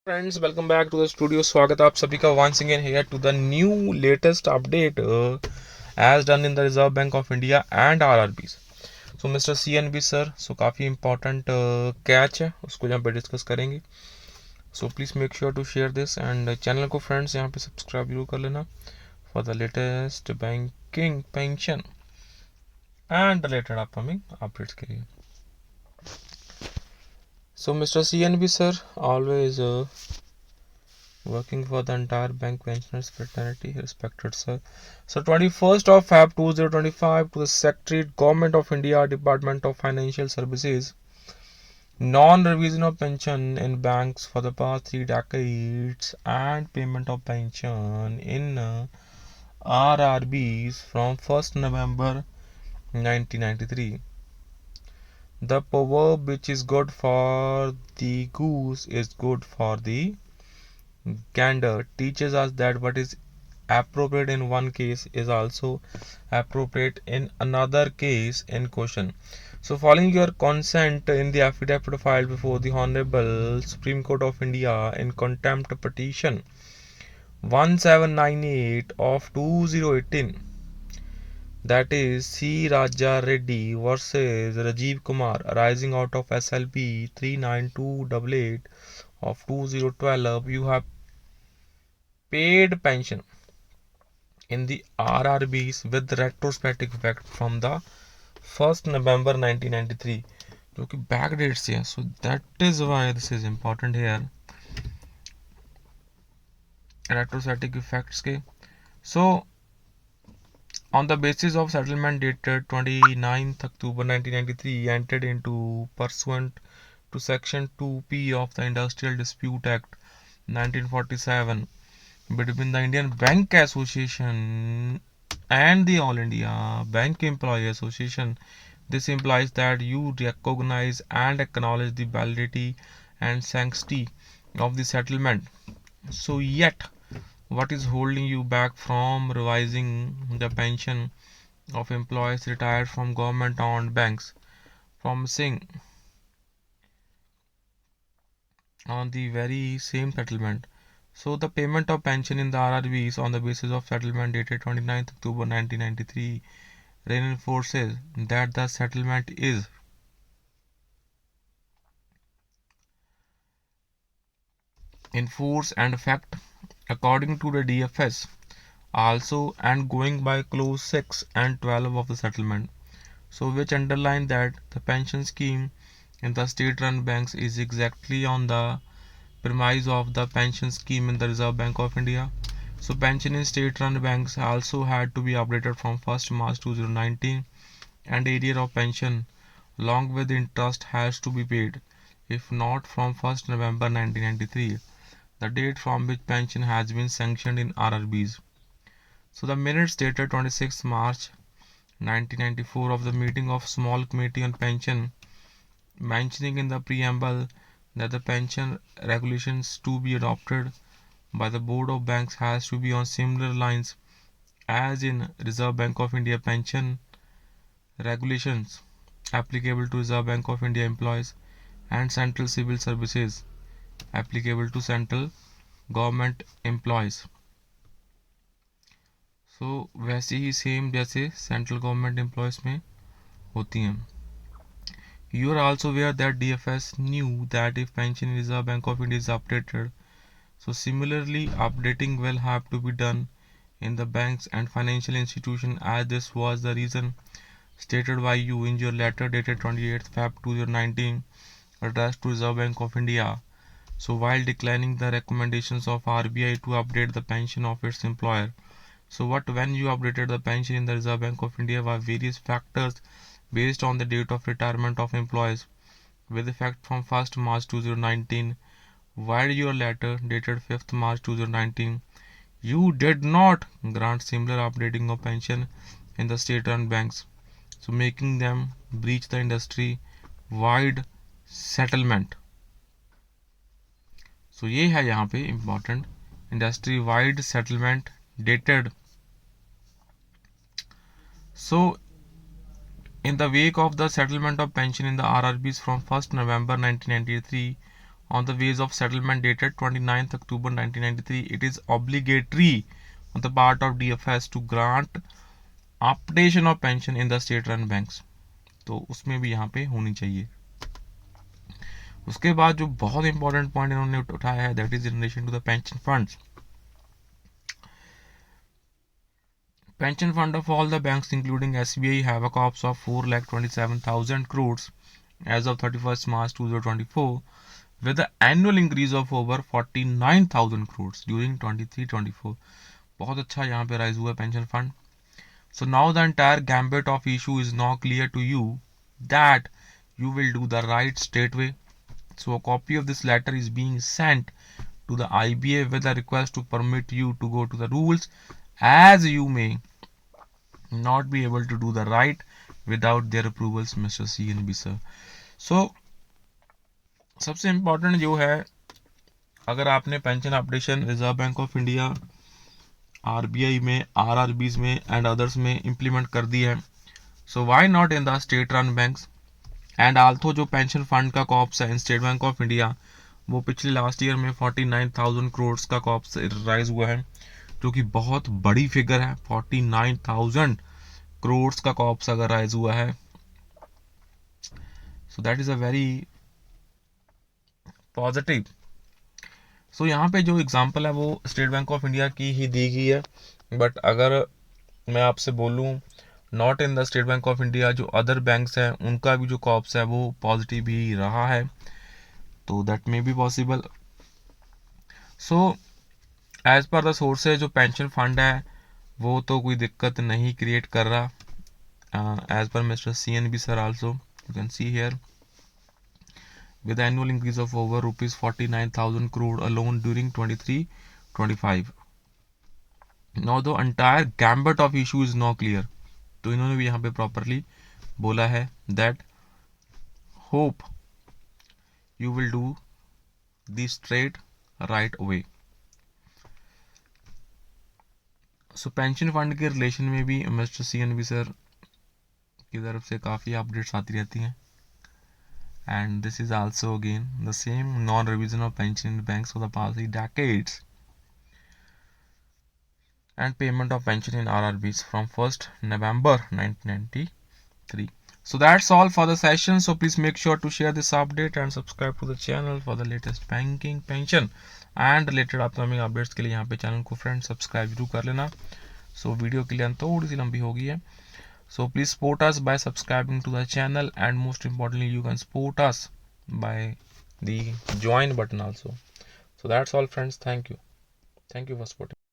Friends, welcome back to the studio. स्वागत है आप सभी का once again here to the new latest update as done in the Reserve Bank of India and RRB. So mister CNB sir, so काफ़ी important catch है, उसको यहाँ पे डिस्कस करेंगे। So please make sure to share this and channel को friends यहाँ पे subscribe जरूर कर लेना for the latest banking, pension and related upcoming updates के लिए। So mister CNB sir, always working for the entire bank pensioners fraternity, respected sir. So 21st of Feb 2025 to the Secretariat Government of India, Department of Financial Services, non-revision of pension in banks for the past 3 decades and payment of pension in RRBs from 1st November 1993. The proverb which is good for the goose is good for the gander teaches us that what is appropriate in one case is also appropriate in another case in question. So, following your consent in the affidavit filed before the Honorable Supreme Court of India in contempt petition 1798 of 2018, that is C. Raja Reddy versus Rajiv Kumar, arising out of SLP 39288 of 2012, you have paid pension in the RRBs with retrospective effect from the 1st November 1993, जो कि back date से है. So that is why this is important here, retrospective effects के. So on the basis of settlement dated 29th October 1993 entered into pursuant to section 2p of the Industrial Dispute Act 1947 between the Indian Bank Association and the All India Bank Employee Association. This implies that you recognize and acknowledge the validity and sanctity of the settlement. So, yet, what is holding you back from revising the pension of employees retired from government owned banks from Singh on the very same settlement? So the payment of pension in the RRBs on the basis of settlement dated 29th October 1993 reinforces that the settlement is in force and effect according to the DFS also, and going by clause 6 and 12 of the settlement, so which underline that the pension scheme in the state run banks is exactly on the premise of the pension scheme in the Reserve Bank of India. So pension in state-run banks also had to be updated from 1st March 2019, and area of pension along with interest has to be paid, if not from 1st November 1993, the date from which pension has been sanctioned in RRBs. So the minutes dated 26th March 1994 of the meeting of Small Committee on Pension, mentioning in the preamble that the pension regulations to be adopted by the Board of Banks has to be on similar lines as in Reserve Bank of India pension regulations applicable to Reserve Bank of India employees and Central Civil Services applicable to central government employees. So वैसे ही same जैसे central government employees में होती हैं. You are also aware that DFS knew that if pension in Reserve Bank of India is updated, so similarly updating will have to be done in the banks and financial institution, as this was the reason stated by you in your letter dated 28th Feb 2019 addressed to Reserve Bank of India. So while declining the recommendations of RBI to update the pension of its employer, so when you updated the pension in the Reserve Bank of India were various factors based on the date of retirement of employees with effect from 1st March 2019, while your letter dated 5th March 2019, you did not grant similar updating of pension in the state-run banks, so making them breach the industry-wide settlement. So ये है यहाँ पे important industry-wide settlement dated. So in the wake of the settlement of pension in the RRBs from 1st November 1993 on the ways of settlement dated 29th October 1993, it is obligatory on the part of DFS to grant updation of pension in the state run banks, तो उसमें भी यहाँ पे होनी चाहिए। उसके बाद जो बहुत इंपॉर्टेंट पॉइंट इन्होंने उठाया है, that is in relation to the pension funds. Pension fund of all the banks including SBI have a corpus of 4,27,000 crores as of 31st March 2024 with an annual increase of over 49,000 crores during 23-24। बहुत अच्छा यहाँ पे rise हुआ pension fund. So now the entire gambit of issue is now clear to you that you will do the right straightway. So a copy of this letter is being sent to the IBA with a request to permit you to go to the rules, as you may not be able to do the right without their approvals, Mr. CNV sir. So सबसे important जो है, अगर आपने pension updation reserve Bank of India, RBI में, RRBs में and others में implement कर दी है, so why not in the state run banks. And also जो पेंशन फंड का कॉप्स है इन स्टेट बैंक ऑफ इंडिया, वो पिछले लास्ट ईयर में 49,000 करोड़ का कॉप्स राइज हुआ है, जो कि बहुत बड़ी फिगर है। 49,000 करोड़ का कॉप्स अगर राइज हुआ है, so that is a very positive. So यहाँ पे जो एग्जांपल है वो स्टेट बैंक ऑफ इंडिया की ही दी गई है, बट अगर मैं आपसे बोलूँ not in the state bank of India, जो अदर बैंक्स हैं उनका भी जो कॉप्स है वो पॉजिटिव ही रहा है, तो that may be possible. So as per the sources जो पेंशन फंड है वो तो कोई दिक्कत नहीं क्रिएट कर रहा, as per mister CNV sir also you can see here with annual increase of over rupees 49,000 crore alone during 23-25. Now the entire gambit of issue is now clear. तो इन्होंने भी यहाँ पे प्रॉपरली बोला है that hope you will do the straight right way. So pension fund के relation में भी मिस्टर CNV सर की तरफ से काफ़ी अपडेट्स आती रहती हैं, and this is also again the same non-revision of pension in banks for the past decades and payment of pension in RRBs from 1st November 1993. So that's all for the session. So please make sure to share this update and subscribe to the channel for the latest banking, pension and related upcoming updates के लिए यहाँ पे channel को friend subscribe जरूर कर लेना। So video के लिए थोड़ी सी लंबी हो गई है, so please support us by subscribing to the channel, and most importantly you can support us by the join button also. So that's all friends, thank you for supporting.